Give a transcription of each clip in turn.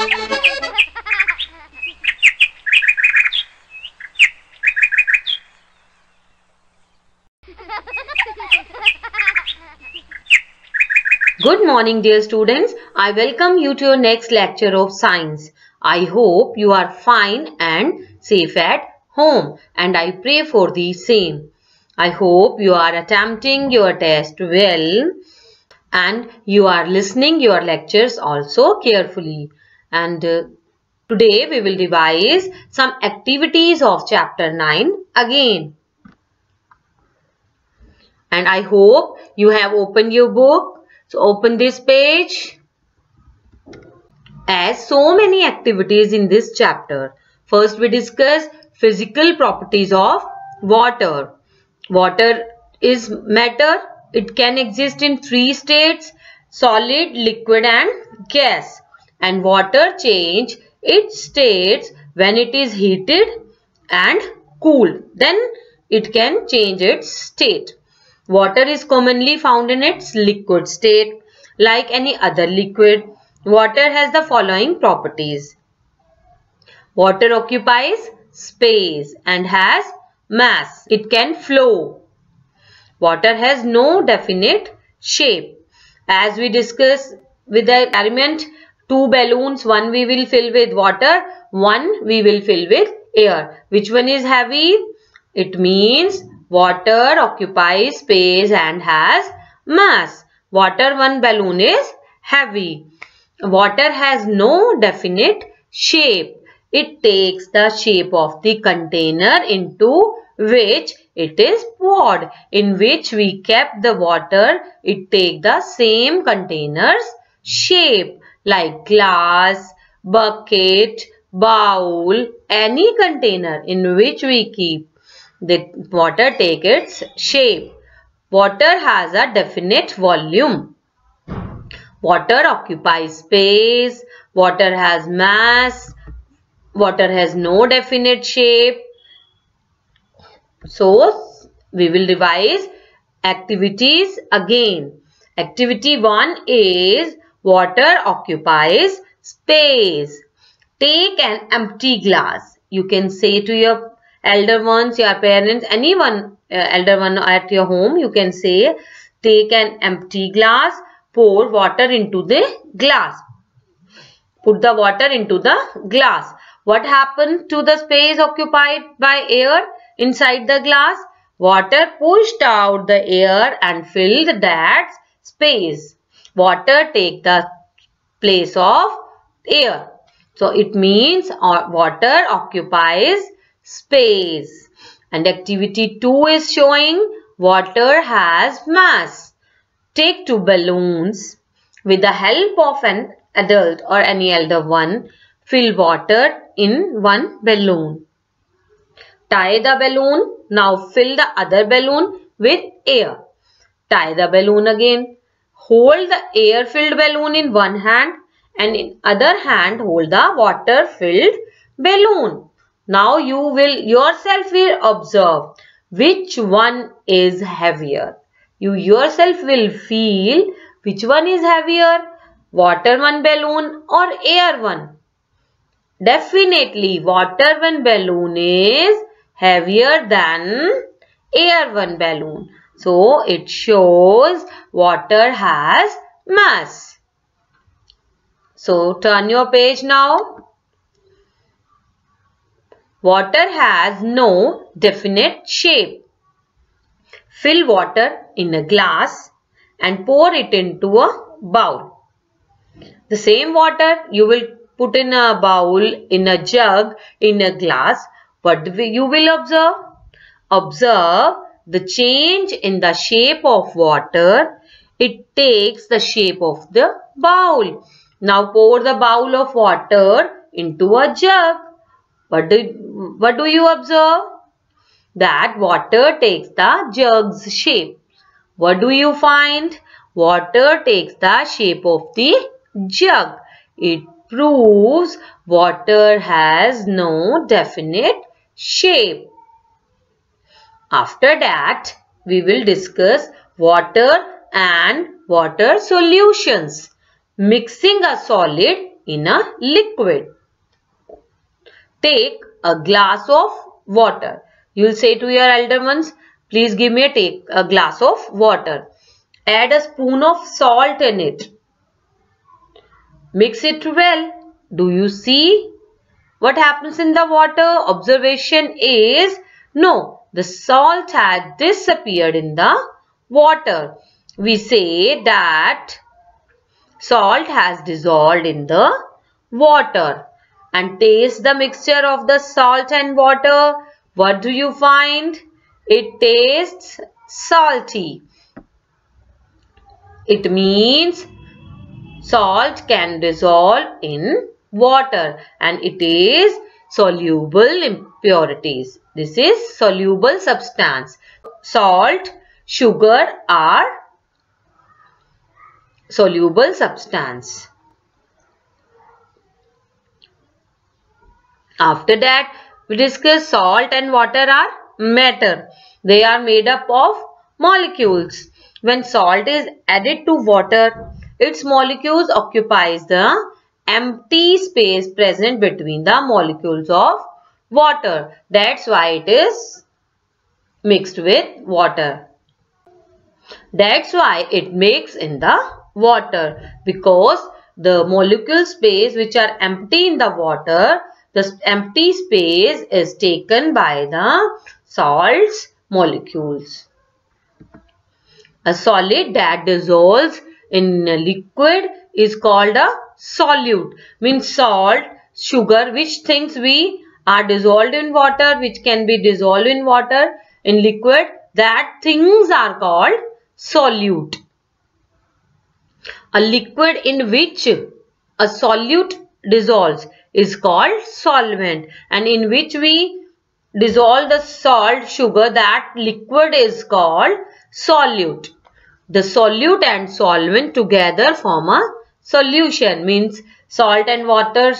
Good morning, dear students. I welcome you to your next lecture of science. I hope you are fine and safe at home, and I pray for the same. I hope you are attempting your test well and you are listening your lectures also carefully. And today we will revise some activities of chapter 9 again. And I hope you have opened your book. So open this page. As so many activities in this chapter. First we discuss physical properties of water. Water is matter. It can exist in 3 states: solid, liquid and gas. And water change its states when it is heated and cooled. Then it can change its state. Water is commonly found in its liquid state. Like any other liquid, water has the following properties. Water occupies space and has mass. It can flow. Water has no definite shape. As we discussed with the experiment, 2 balloons, one we will fill with water, one we will fill with air. Which one is heavy? It means water occupies space and has mass. Water one balloon is heavy. Water has no definite shape. It takes the shape of the container into which it is poured. In which we kept the water, it takes the same container's shape, like glass, bucket, bowl, any container in which we keep. The water take its shape. Water has a definite volume. Water occupies space. Water has mass. Water has no definite shape. So, we will revise activities again. Activity 1 is water occupies space. Take an empty glass. You can say to your elder ones, your parents, anyone elder one at your home, you can say, take an empty glass, pour water into the glass. Put the water into the glass. What happened to the space occupied by air inside the glass? Water pushed out the air and filled that space. Water take the place of air. So it means water occupies space. And activity 2 is showing water has mass. Take 2 balloons. With the help of an adult or any elder one, fill water in one balloon. Tie the balloon. Now fill the other balloon with air. Tie the balloon again. Hold the air-filled balloon in one hand and in other hand hold the water-filled balloon. Now you will yourself will observe which one is heavier. You yourself will feel which one is heavier, water one balloon or air one. Definitely water one balloon is heavier than air one balloon. So it shows water has mass. So turn your page now. Water has no definite shape. Fill water in a glass and pour it into a bowl. The same water you will put in a bowl, in a jug, in a glass. What you will observe? Observe the change in the shape of water. It takes the shape of the bowl. Now pour the bowl of water into a jug. What do you observe? That water takes the jug's shape. What do you find? Water takes the shape of the jug. It proves water has no definite shape. After that, we will discuss water and water solutions. Mixing a solid in a liquid. Take a glass of water. You will say to your elder ones, please give me a glass of water. Add a spoon of salt in it. Mix it well. Do you see what happens in the water? Observation is, no, the salt had disappeared in the water. We say that salt has dissolved in the water. And taste the mixture of the salt and water. What do you find? It tastes salty. It means salt can dissolve in water and it is soluble impurities. This is soluble substance. Salt, sugar are soluble substance. After that, we discuss salt and water are matter. They are made up of molecules. When salt is added to water, its molecules occupies the empty space present between the molecules of water. That's why it is mixed with water. That's why it mixes in the water, because the molecule space which are empty in the water, the empty space is taken by the salt's molecules. A solid that dissolves in a liquid is called a solute. Means salt, sugar, which things we are dissolved in water, which can be dissolved in water, in liquid, that things are called solute. A liquid in which a solute dissolves is called solvent, and in which we dissolve the salt, sugar, that liquid is called solute. The solute and solvent together form a solution. Means salt and water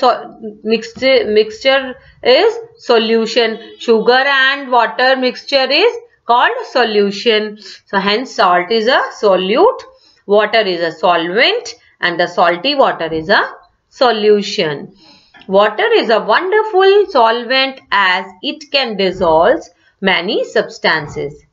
mixture is solution. Sugar and water mixture is called solution. So hence salt is a solute, water is a solvent, and the salty water is a solution. Water is a wonderful solvent as it can dissolve many substances.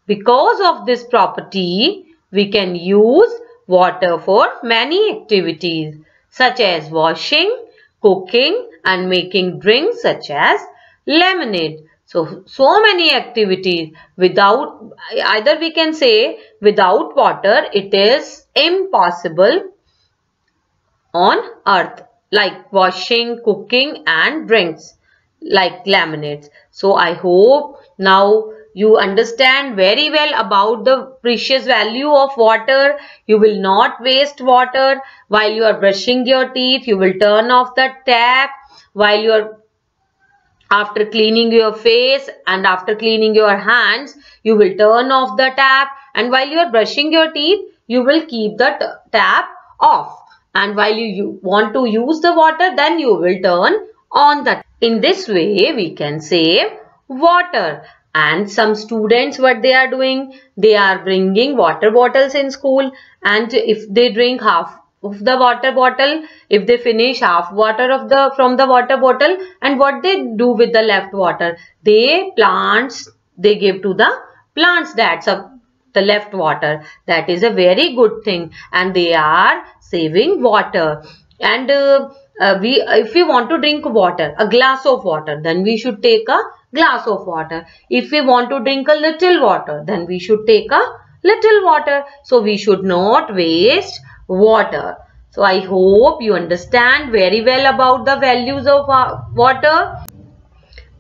Because of this property, we can use water for many activities such as washing, cooking and making drinks such as lemonade. So many activities. Without, either we can say without water it is impossible on earth, like washing, cooking and drinks like lemonades. So I hope now you understand very well about the precious value of water. You will not waste water. While you are brushing your teeth, you will turn off the tap. While you are after cleaning your face and after cleaning your hands, you will turn off the tap. And while you are brushing your teeth, you will keep the tap off. And while you want to use the water, then you will turn on the tap. In this way, we can save water. And some students, what they are doing, they are bringing water bottles in school, and if they drink half of the water bottle, if they finish half water of from the water bottle, and what they do with the left water, they give to the plants. That's the left water. That is a very good thing, and they are saving water. And if we want to drink water, a glass of water, then we should take a glass of water. If we want to drink a little water, then we should take a little water. So we should not waste water. So I hope you understand very well about the values of water,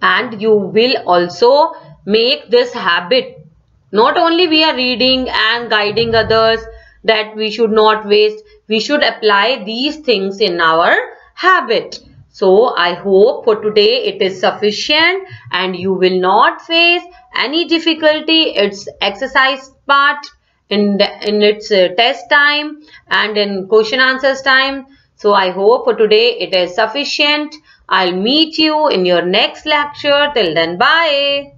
and you will also make this habit. Not only we are reading and guiding others that we should not waste, we should apply these things in our habit. So I hope for today it is sufficient and you will not face any difficulty. It's exercise part in its test time and in question answers time. So I hope for today it is sufficient. I'll meet you in your next lecture. Till then, bye.